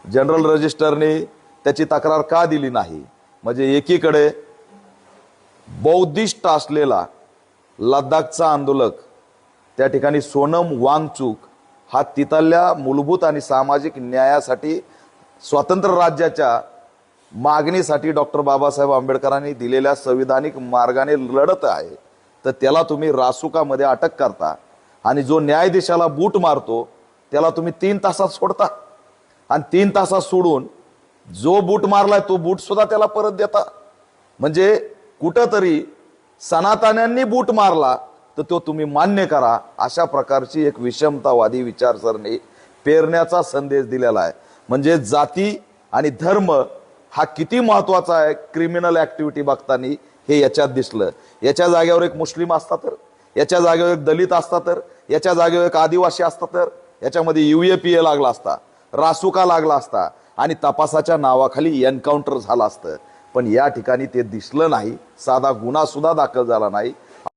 General रजिस्टरने त्याची तक्रार का दिली नाही? म्हणजे एकीकडे बौद्धिस्ट असलेला लडाखचा आंदोलक त्या ठिकाणी सोनम वांगचुक हा तिथल्या मूलभूत आणि सामाजिक न्यायासाठी स्वतंत्र राज्याच्या मागणीसाठी डॉक्टर बाबासाहेब आंबेडकरांनी दिलेल्या संविधानिक मार्गाने लढत आहे, तर त्याला तुम्ही रासुकामध्ये अटक करता आणि जो न्यायाधीशाला बूट मारतो त्याला तुम्ही 3 तासात सोडता आणि 3 तासात सोडून जो बूट मारलाय तो बूट सुद्धा त्याला परत देता. म्हणजे कुठंतरी सनातन्यांनी बूट मारला तर तो तुम्ही मान्य करा, अशा प्रकारची एक विषमतावादी विचारसरणी पेरण्याचा संदेश दिलेला आहे. म्हणजे जाती आणि धर्म हा किती महत्वाचा आहे क्रिमिनल ऍक्टिव्हिटी बघताना हे याच्यात दिसलं. याच्या जागेवर एक मुस्लिम असता तर, याच्या जागेवर एक दलित असता तर, याच्या जागेवर एक आदिवासी असता तर, याच्यामध्ये UAPA लागला असता, रासुका लागला असता आणि तपासाच्या नावाखाली एन्काउंटर झाला असतं. पण या ठिकाणी ते दिसलं नाही, साधा गुन्हा सुद्धा दाखल झाला नाही.